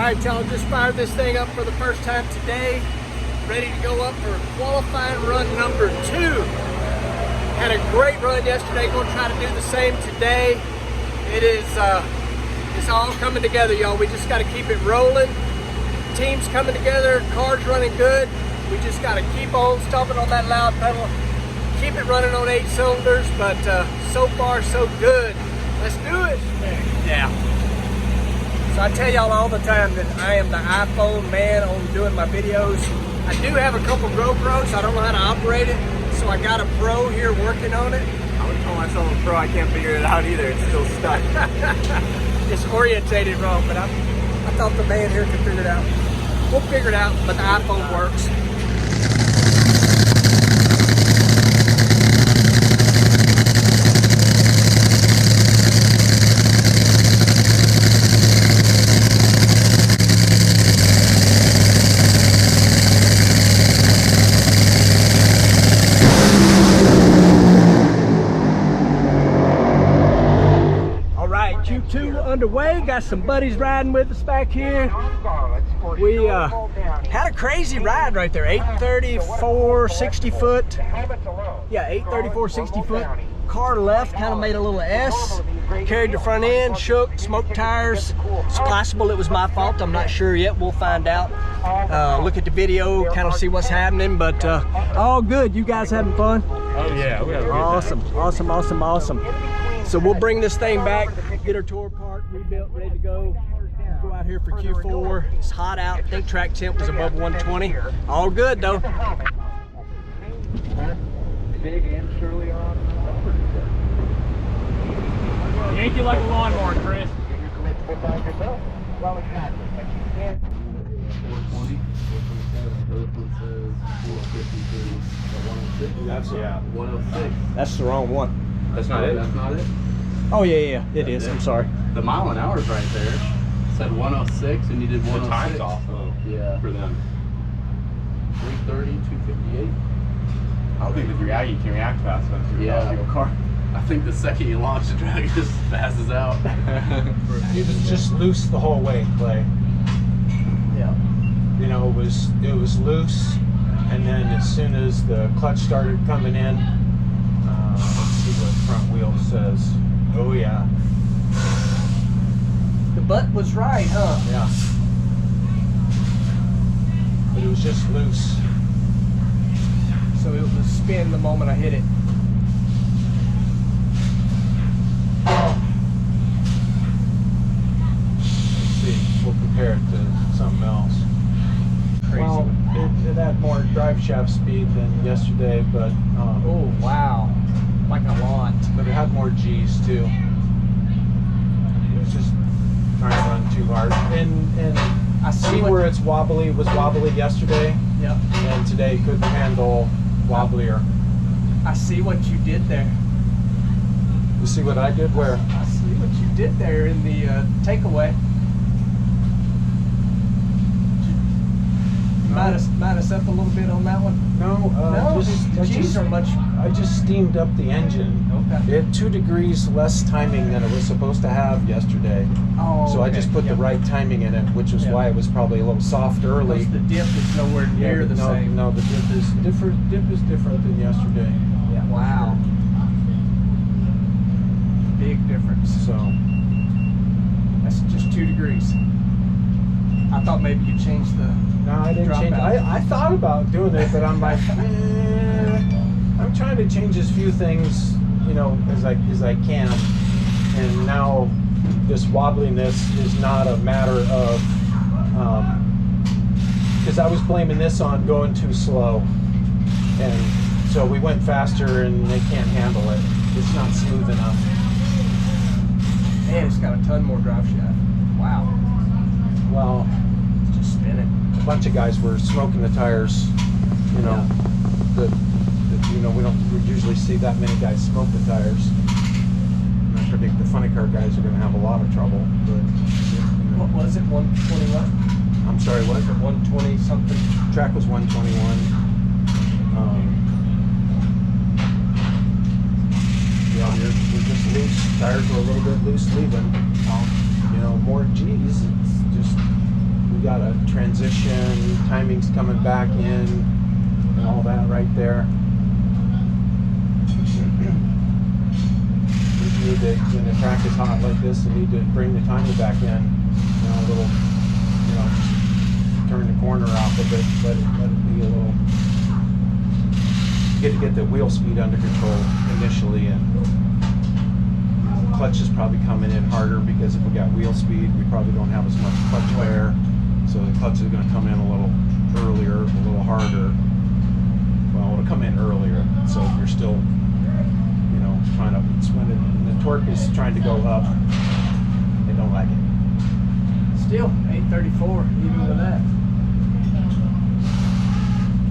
Alright y'all, just fired this thing up for the first time today. Ready to go up for qualifying run number 2. Had a great run yesterday, gonna try to do the same today. It is, it's all coming together, y'all. We just gotta keep it rolling. Team's coming together, car's running good. We just gotta keep on stomping on that loud pedal. Keep it running on 8 cylinders, but so far so good. Let's do it. Yeah. So I tell y'all all the time that I am the iPhone man on doing my videos. I do have a couple GoPros. I don't know how to operate it, so I got a pro here working on it. I would call myself a pro. I can't figure it out either. It's still stuck. It's orientated wrong, but I thought the man here could figure it out. We'll figure it out, but the iPhone works. Q2 underway, got some buddies riding with us back here. We had a crazy ride right there, 834 60 foot. Yeah, 834 60 foot. Car left, kind of made a little S. Carried the front end, shook, smoked tires. It's possible it was my fault, I'm not sure yet, we'll find out. Look at the video, kind of see what's happening, but all good. You guys having fun? Oh yeah, we have a good awesome, awesome, awesome, awesome. So we'll bring this thing back, get our tour part rebuilt, ready to go. Go out here for Q4. It's hot out. I think track temp was above 120. All good though. Big and Shirley on. Yank you like a lawnmower, Chris. Well, exactly. But you can't. 420, 427, 452, 106. That's 106. That's the wrong one. That's not it. That's not it. Oh yeah, it is. I'm sorry. The mile an hour is right there. It said 106, and you did 106. The time's off though. Yeah. For them. 330, 258. I don't think the you can react fast enough to Yeah. your car. I think the second you launch the drag, it just passes out. It was just loose the whole way, Clay. Yeah. You know, it was loose, and then as soon as the clutch started coming in, let's see what front wheel says. Oh yeah. The butt was right, huh? Yeah. But it was just loose. So it was spin the moment I hit it. Let's see. We'll compare it to something else. Crazy. Well, it had more drive shaft speed than yesterday, but Oh wow, like a lot. but it had more G's too. It was just trying to run too hard. And I see where it's wobbly. It was wobbly yesterday, Yep. and today couldn't handle wobblier. I see what you did there. You see what I did? Where? I see what you did there in the takeaway. Minus up a little bit on that one. No, the G's are much. I just steamed up the engine. Okay. It had 2 degrees less timing than it was supposed to have yesterday. Oh, So I okay. just put the Yep. right timing in it, which is why it was probably a little soft early. Because the dip is nowhere near the same. No, the dip is different. Dip is different than yesterday. Yeah. Wow. Big difference. So That's just 2 degrees. I thought maybe you changed the. no, I didn't Drop change. out. I thought about doing it, but I'm like, I'm trying to change as few things, you know, as I can. And now this wobbliness is not a matter of because I was blaming this on going too slow, and so we went faster and they can't handle it. It's not smooth enough. Man, it's got a ton more drive shaft. Wow. Well, It's just spinning. a bunch of guys were smoking the tires, you know. You know, we don't usually see that many guys smoke the tires. And I predict the funny car guys are going to have a lot of trouble. But What was it? 121? I'm sorry, what? 120 something. Track was 121. Yeah, we're just loose. Tires were a little bit loose leaving. You know, more G's. It's just we got a transition, timing's coming back in, and all that right there. We need to, when the track is hot like this, we need to bring the timer back in. A little, turn the corner off a bit, let it be a little. Get the wheel speed under control initially, and clutch is probably coming in harder because if we got wheel speed, we probably don't have as much clutch wear, so the clutch is going to come in a little earlier, a little harder. Well, it'll come in earlier, so if you're still, trying to, it's when the torque is trying to go up, they don't like it. Still 834, even with that.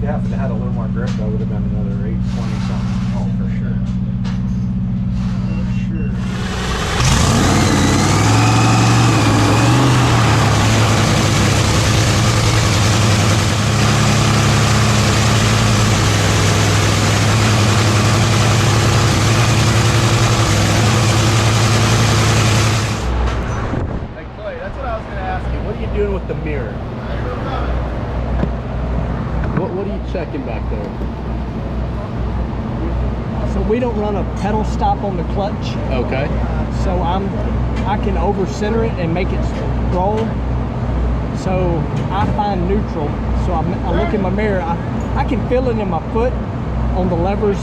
Yeah, if it had a little more grip, that would have been another 820 something. Oh, for sure. For sure. Hey Clay, that's what I was gonna ask you. What are you doing with the mirror? What are you checking back there? So we don't run a pedal stop on the clutch. Okay. So I can over center it and make it roll. So I find neutral. So I look in my mirror. I can feel it in my foot on the levers,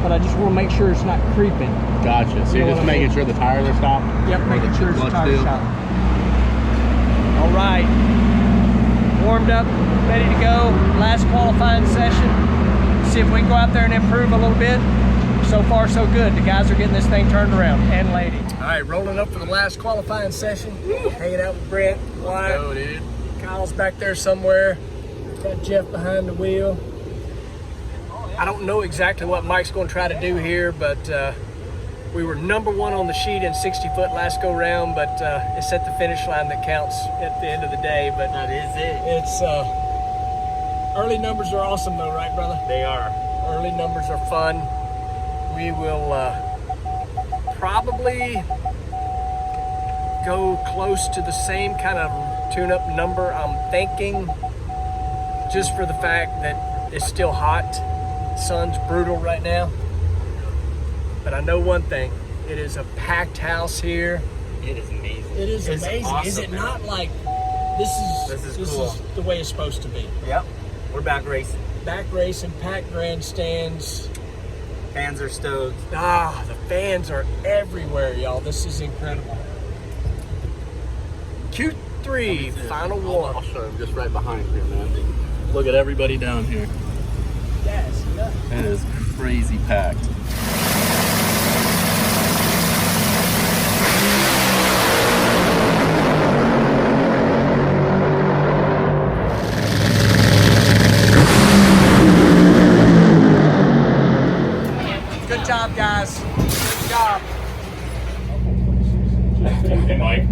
but I just want to make sure it's not creeping. Gotcha. So you're just making sure the tires are stopped? Yep, making sure the Clutch tires deal. stopped. All right, warmed up, ready to go. Last qualifying session. See if we can go out there and improve a little bit. So far, so good. The guys are getting this thing turned around, and lady. All right, rolling up for the last qualifying session. Hanging out with Brent, Wyatt. Go, dude. Kyle's back there somewhere. Got Jeff behind the wheel. I don't know exactly what Mike's going to try to do here, but we were number one on the sheet in 60-foot last go round, but it's at the finish line that counts at the end of the day. But That is it. it's early numbers are awesome though, right, brother? They are. Early numbers are fun. We will probably go close to the same kind of tune-up number, I'm thinking, just for the fact that it's still hot. Sun's brutal right now. But I know one thing, it is a packed house here. It is amazing. It is It's amazing. awesome, Is it man. not like this is cool. the way it's supposed to be? Yep. We're back racing. Back racing, packed grandstands. Fans are stoked. The fans are everywhere, y'all. This is incredible. Q3, final I'll one. show him just right behind here, man. Look at everybody down here. Yes, yeah. It is crazy packed. Good job, guys. Good job. Hey Mike,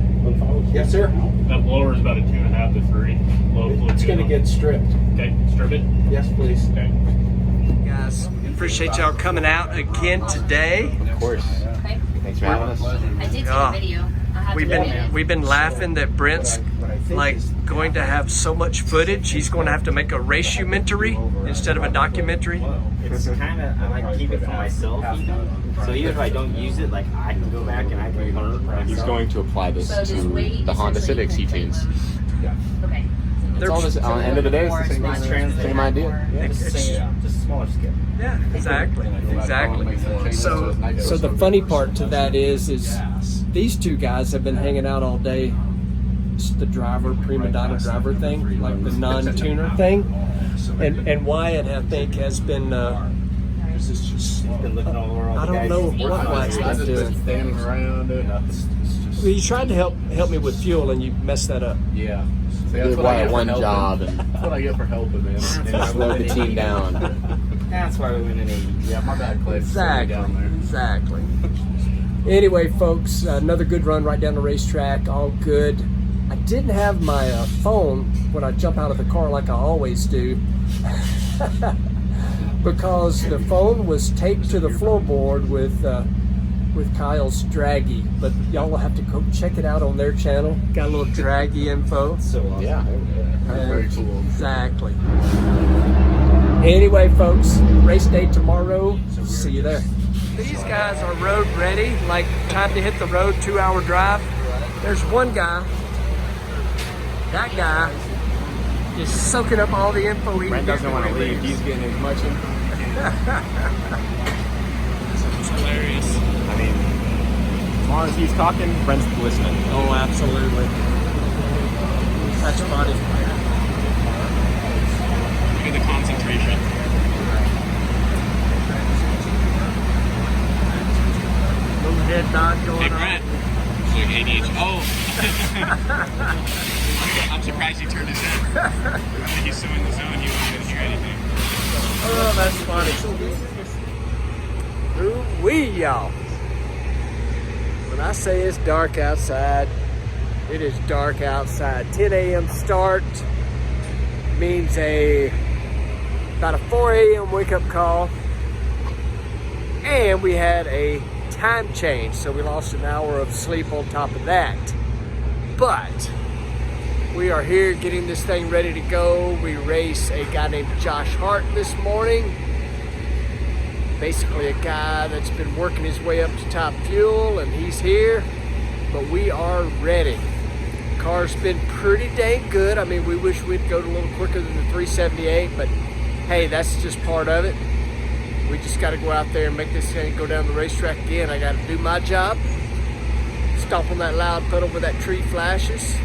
Yes, sir. that blower is about a 2.5 to 3. Low fluid. It's going to get stripped. Okay, strip it. Yes, please. Okay. Guys, appreciate y'all coming out again today. Of course. Okay. Thanks for having us. I did take Yeah. a video. I have We've to edit it. been laughing that Brent's like going to have so much footage. He's going to have to make a racementary instead of a documentary. It's kind of, I like to keep it for myself even. So even if I don't use it, like I can go back and I can learn for myself. He's going to apply this So just to wait the Honda essentially Civics he tunes. Okay. It's all this, on the end of the day, it's the same, More same idea. It's the same, just a smaller scale. Yeah, exactly. So the funny part to that is these two guys have been hanging out all day. It's the driver, prima donna driver thing, like the non-tuner thing. And Wyatt, I think, has been, He's been looking all over all I the don't guys. know what Wyatt's I've been just doing. been standing around. Well, you tried to help me with fuel and you messed that up. Yeah. See, Give Wyatt one job and That's what I get for helping, man. slow the team down. That's why we win in 80. Yeah, my bad, Clay. Exactly. Down there. Exactly. Anyway, folks, another good run right down the racetrack. All good. I didn't have my phone when I jump out of the car like I always do because the phone was taped to the floorboard with with Kyle's draggy, but y'all will have to go check it out on their channel. Got a little draggy info. So awesome. Yeah. Very cool. Exactly. Anyway, folks, race day tomorrow. See you there. These guys are road ready, like time to hit the road, 2-hour drive. There's one guy. That guy is soaking up all the info he Brent can get doesn't want to before he leave. leaves. He's getting as much info. It's hilarious. I mean, as long as he's talking, Brent's listening. Oh, absolutely. That's funny. Look at the concentration. Little head nod going Hey, on. Brent. It's like ADHD. Oh. I'm surprised he turned his head. He's so in the zone, he won't even hear anything. Oh, that's funny. Ooh-wee, y'all. When I say it's dark outside, it is dark outside. 10 a.m. start means about a 4 a.m. wake-up call. And we had a time change, so we lost an hour of sleep on top of that. But we are here getting this thing ready to go. We race a guy named Josh Hart this morning. Basically a guy that's been working his way up to top fuel, and he's here, but we are ready. Car's been pretty dang good. I mean, we wish we'd go a little quicker than the 378, but hey, that's just part of it. We just got to go out there and make this thing go down the racetrack again. I got to do my job, stomp on that loud pedal where that tree flashes.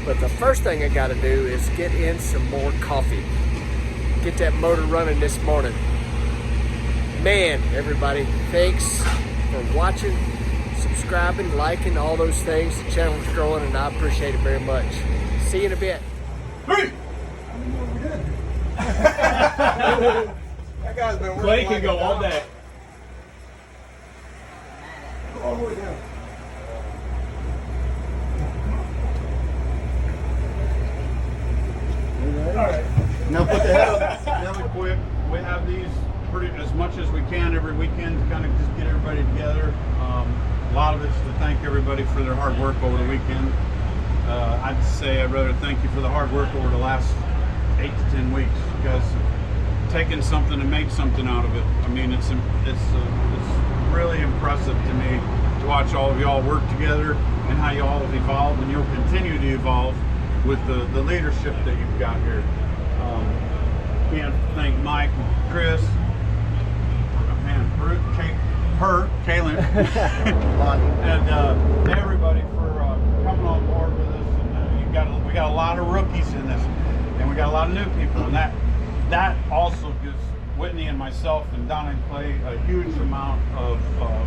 But the first thing I got to do is get in some more coffee. Get that motor running this morning. Man, everybody, thanks for watching, subscribing, liking, all those things. The channel's growing, and I appreciate it very much. See you in a bit. That guy's been working Clay can like go a all dog. day. All the way down. Alright. Now put the head up really quick. We have these pretty as much as we can every weekend to kind of just get everybody together. A lot of it's to thank everybody for their hard work over the weekend. I'd say I'd rather thank you for the hard work over the last 8 to 10 weeks. You guys have taken something and made something out of it. I mean, it's really impressive to me to watch all of y'all work together and how you all have evolved, and you'll continue to evolve with the leadership that you've got here. Can't thank Mike and Chris, man, Kaylin, and everybody for coming on board with us. And we got a lot of rookies in this, and we got a lot of new people, and that also gives Whitney and myself and Donna and Clay a huge amount of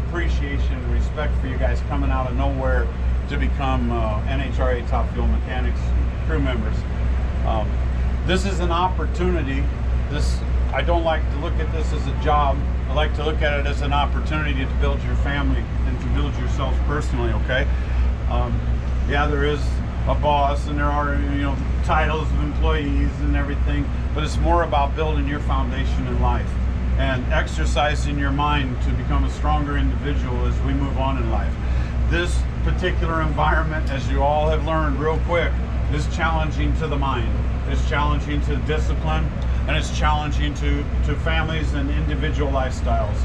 appreciation and respect for you guys coming out of nowhere to become NHRA Top Fuel Mechanics crew members. This is an opportunity. I don't like to look at this as a job. I like to look at it as an opportunity to build your family and to build yourself personally, okay? Yeah, there is a boss and there are, titles of employees and everything, but it's more about building your foundation in life and exercising your mind to become a stronger individual as we move on in life. This particular environment, as you all have learned real quick, is challenging to the mind. It's challenging to discipline, and it's challenging to families and individual lifestyles.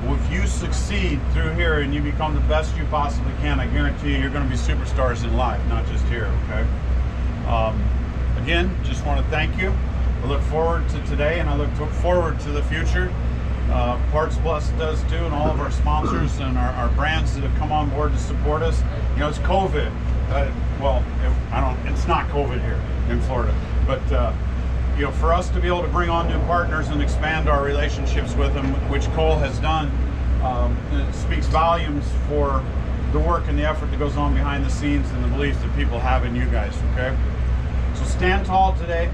If you succeed through here and you become the best you possibly can, I guarantee you're going to be superstars in life, not just here, okay? Again, just want to thank you. I look forward to today, and I look forward to the future. Parts Plus does too, and all of our sponsors and our brands that have come on board to support us. It's COVID. It's not COVID here in Florida, but for us to be able to bring on new partners and expand our relationships with them, which Cole has done, it speaks volumes for the work and the effort that goes on behind the scenes and the belief that people have in you guys, okay? So stand tall today.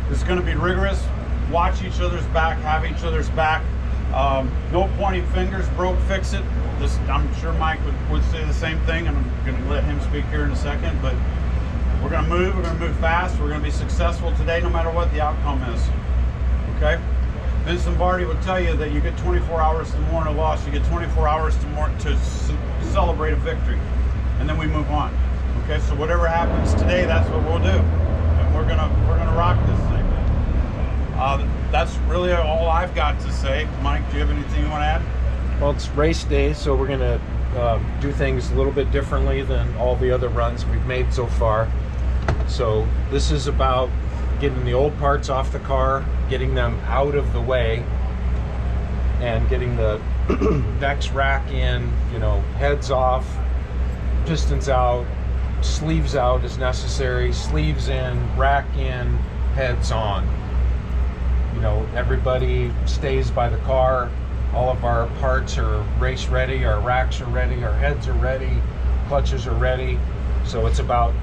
It's going to be rigorous. Watch each other's back, have each other's back. No pointing fingers, broke, fix it. I'm sure Mike would say the same thing, and I'm going to let him speak here in a second, but we're going to move fast, we're going to be successful today no matter what the outcome is, okay? Vince Lombardi will tell you that you get 24 hours to mourn a loss. You get 24 hours to celebrate a victory, and then we move on. Okay, so whatever happens today, that's what we'll do, and we're gonna rock this thing. That's really all I've got to say. Mike, do you have anything you want to add? Well, it's race day, so we're going to do things a little bit differently than all the other runs we've made so far. So this is about getting the old parts off the car, getting them out of the way, and getting the next rack in, you know, heads off, pistons out, sleeves out as necessary, sleeves in, rack in, heads on. You know, everybody stays by the car. All of our parts are race ready, our racks are ready, our heads are ready, clutches are ready. So it's about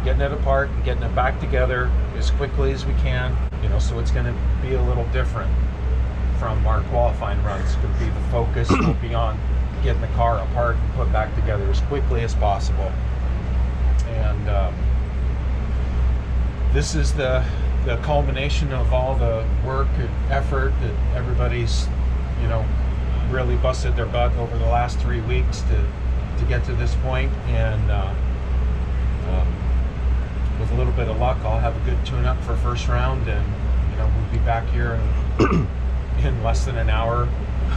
getting it apart and getting it back together as quickly as we can. You know, so it's going to be a little different from our qualifying runs. It's going to be the focus will be on getting the car apart and put back together as quickly as possible. And this is the culmination of all the work and effort that everybody's, you know, really busted their butt over the last 3 weeks to get to this point. And with a little bit of luck, I'll have a good tune-up for first round, and you know, we'll be back here in less than an hour,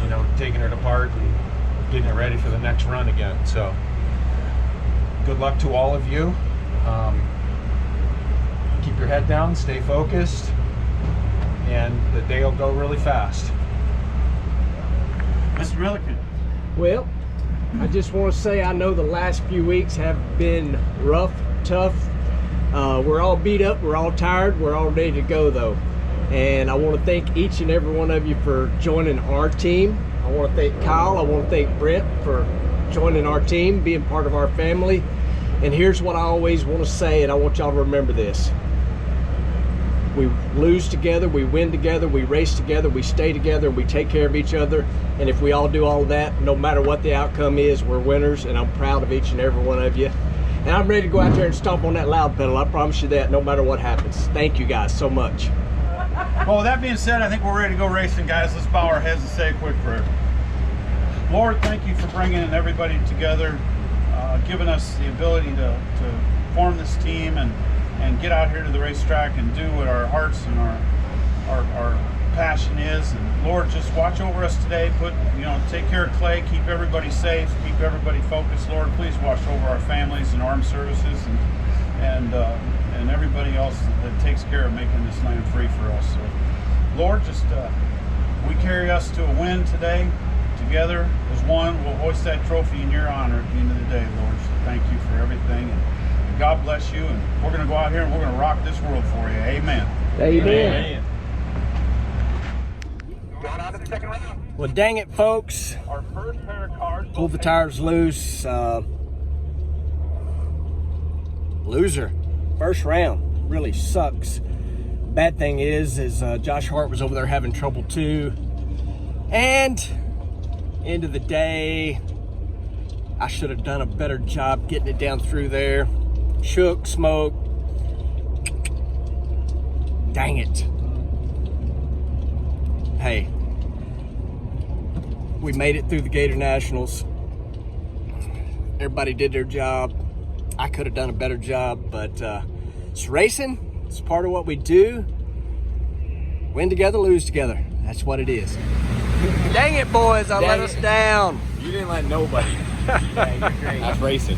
you know, taking it apart and getting it ready for the next run again. So good luck to all of you. Keep your head down, stay focused, and the day will go really fast. Mr. Milliken. Well, I just want to say I know the last few weeks have been rough, tough. We're all beat up, we're all tired, we're all ready to go though. And I want to thank each and every one of you for joining our team. I want to thank Kyle, I want to thank Brent for joining our team, being part of our family. And here's what I always want to say, and I want y'all to remember this. We lose together, we win together, we race together, we stay together, and we take care of each other. And if we all do all of that, no matter what the outcome is, we're winners, and I'm proud of each and every one of you. And I'm ready to go out there and stomp on that loud pedal. I promise you that, no matter what happens. Thank you guys so much. Well, with that being said, I think we're ready to go racing, guys. Let's bow our heads and say a quick prayer. Lord, thank you for bringing everybody together, giving us the ability to form this team and get out here to the racetrack and do what our hearts and our passion is. And Lord, just watch over us today. Take care of Clay, keep everybody safe, keep everybody focused. Lord, please watch over our families and armed services and everybody else that takes care of making this land free for us. So, Lord, just we carry us to a win today. Together as one, we'll hoist that trophy in your honor at the end of the day, Lord. So thank you for everything, and God bless you. And we're going to go out here and we're going to rock this world for you. Amen. Amen. Well, dang it, folks. Our first pair of cars. Pulled the tires loose. Loser. First round. Really sucks. Bad thing is Josh Hart was over there having trouble too. And end of the day, I should have done a better job getting it down through there. Shook, smoke. Dang it. Hey, we made it through the Gator Nationals. Everybody did their job. I could have done a better job, but it's racing. It's part of what we do. Win together, lose together. That's what it is. Dang it, boys, I let us down. You didn't let nobody. Yeah, you're great. That's racing.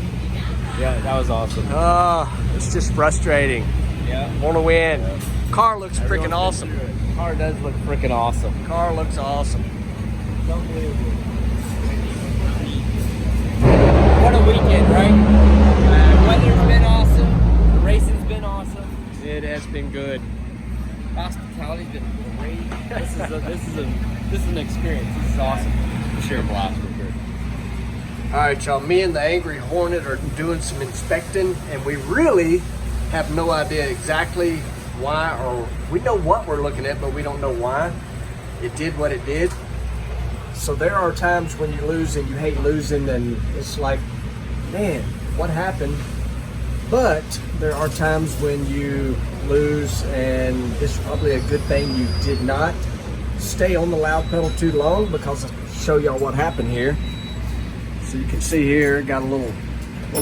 Yeah, that was awesome. It's just frustrating. Yeah. Want to win. Yeah. Car looks freaking awesome. Car does look freaking awesome. Car looks awesome. Unbelievable. What a weekend, right? Weather's been awesome. The racing's been awesome. It has been good. Hospitality's been great. This is an experience. This is awesome. Sure, blast for sure. All right, y'all. Me and the Angry Hornet are doing some inspecting, and we really have no idea exactly why, or we know what we're looking at, but we don't know why it did what it did. So there are times when you lose and you hate losing, and it's like, man, what happened? But there are times when you lose and it's probably a good thing you did not. stay on the loud pedal too long because I'll show y'all what happened here. So you can see here, got a little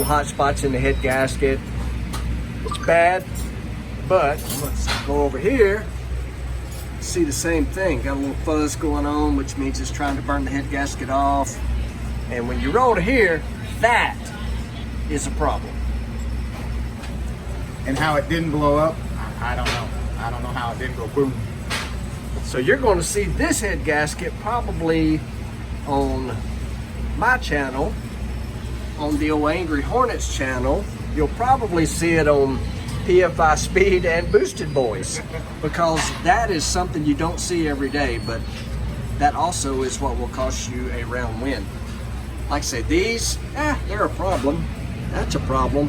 hot spots in the head gasket. It's bad, but let's go over here. See the same thing. Got a little fuzz going on, which means it's trying to burn the head gasket off. And when you roll to here, that is a problem. And how it didn't blow up, I don't know. I don't know how it didn't go boom. So you're going to see this head gasket probably on my channel, on the old Angry Hornets channel. You'll probably see it on PFI Speed and BoostedBoiz, because that is something you don't see every day, but that also is what will cost you a round win. Like I say, these, they're a problem. That's a problem.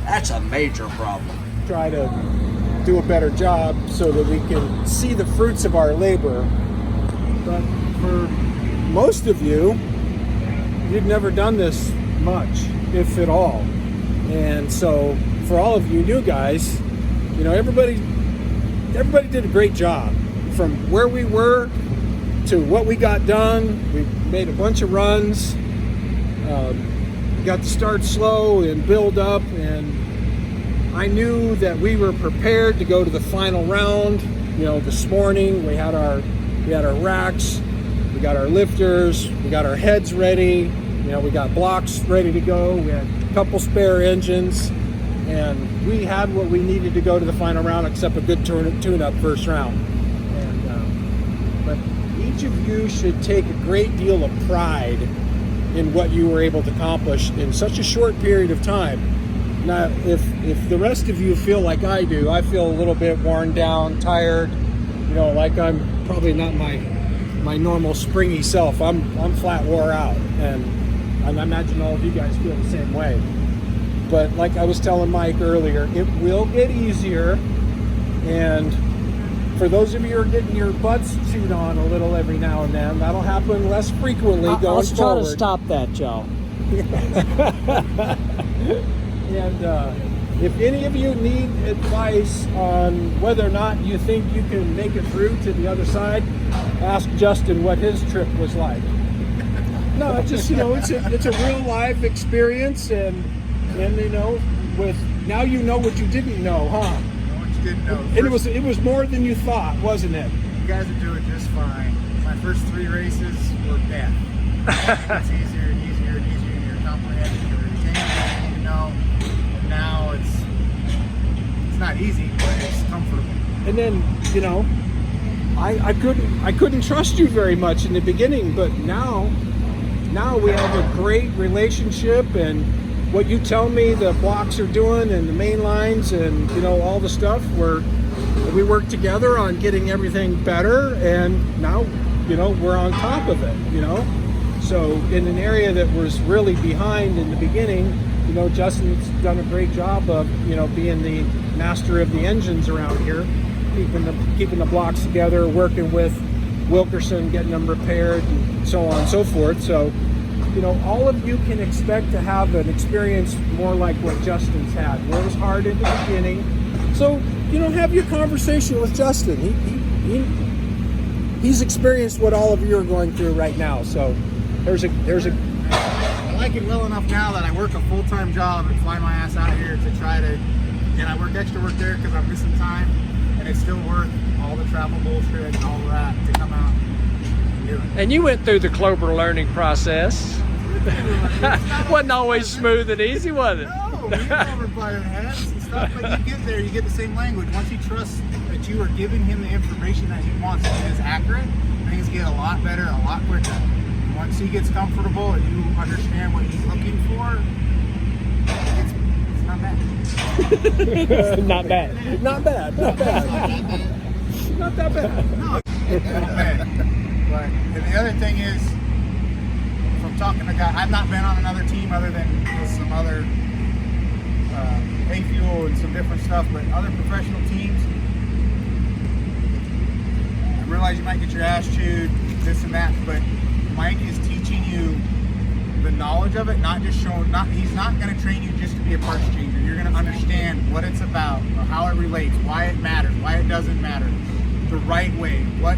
That's a major problem. Try to do a better job so that we can see the fruits of our labor. But for most of you, you've never done this much, if at all. And so for all of you new guys, you know, everybody did a great job. From where we were to what we got done, we made a bunch of runs. Got to start slow and build up, and I knew that we were prepared to go to the final round. You know, this morning we had our racks, we got our lifters, we got our heads ready. You know, we got blocks ready to go. We had a couple spare engines, and we had what we needed to go to the final round, except a good tune-up first round. And but each of you should take a great deal of pride in what you were able to accomplish in such a short period of time. Now, if the rest of you feel like I do, I feel a little bit worn down, tired, you know, like I'm probably not my normal springy self. I'm flat wore out, and I imagine all of you guys feel the same way. But like I was telling Mike earlier, it will get easier, and for those of you who are getting your butts chewed on a little every now and then, that'll happen less frequently going forward. Let's try to stop that, Joe. And if any of you need advice on whether or not you think you can make it through to the other side, ask Justin what his trip was like. No, it's just, you know, it's a real life experience, and you know, with now you know what you didn't know, huh? Didn't know. And it was more than you thought, wasn't it? You guys are doing just fine. My first 3 races were death. It's easier and easier and easier, and you're comprehending, you're retaining everything you know. And now it's not easy, but it's comfortable. And then, you know, I couldn't trust you very much in the beginning, but now we have a great relationship, and what you tell me the blocks are doing and the main lines and, you know, all the stuff, we work together on getting everything better, and now, you know, we're on top of it, you know. So in an area that was really behind in the beginning, you know, Justin's done a great job of, you know, being the master of the engines around here, keeping the blocks together, working with Wilkerson, getting them repaired, and so on and so forth. So, you know, all of you can expect to have an experience more like what Justin's had. It was hard in the beginning. So, you know, have your conversation with Justin. He's experienced what all of you are going through right now. So there's a I like it well enough now that I work a full-time job and fly my ass out here to try to, and I work extra work there because I'm missing time, and it's still worth all the travel bullshit and all that to come out and do it. And you went through the Clover learning process. Wasn't always smooth and easy, was it? No, we covered button heads and stuff, but you get there, you get the same language. Once you trust that you are giving him the information that he wants and it is accurate, things get a lot better, a lot quicker. Once he gets comfortable and you understand what he's looking for, it's not bad. Not bad. Not bad. Not bad. Not that bad. No, it's not bad. But, and the other thing is, from talking to guys, I've not been on another team other than with some other hay fuel and some different stuff, but other professional teams, I realize you might get your ass chewed, this and that, but Mike is teaching you the knowledge of it, not just showing, he's not going to train you just to be a parts changer. You're going to understand what it's about, how it relates, why it matters, why it doesn't matter, the right way, what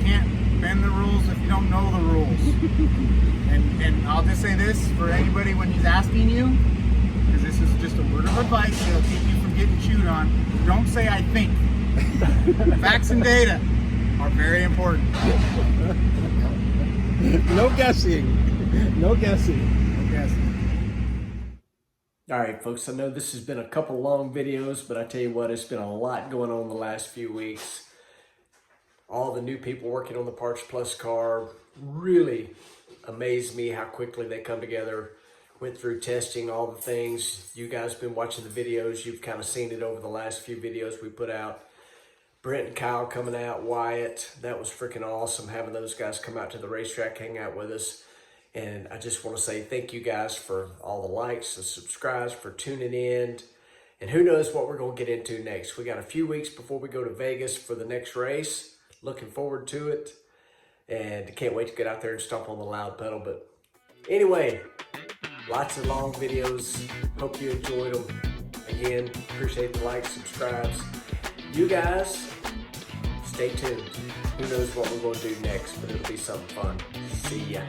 can't bend the rules if you don't know the rules. and I'll just say this for anybody when he's asking you, because this is just a word of advice that'll keep you from getting chewed on. Don't say I think. Facts and data are very important. No guessing. No guessing. No guessing. All right, folks, I know this has been a couple long videos, but I tell you what, it's been a lot going on the last few weeks. All the new people working on the Parts Plus car really amazed me how quickly they come together. Went through testing, all the things. You guys have been watching the videos. You've kind of seen it over the last few videos we put out. Brent and Kyle coming out, Wyatt. That was freaking awesome having those guys come out to the racetrack, hang out with us. And I just want to say thank you guys for all the likes and subscribes, for tuning in. And who knows what we're going to get into next. We got a few weeks before we go to Vegas for the next race. Looking forward to it. And can't wait to get out there and stomp on the loud pedal. But anyway, lots of long videos. Hope you enjoyed them. Again, appreciate the likes, subscribes. You guys, stay tuned. Who knows what we're going to do next, but it'll be something fun. See ya.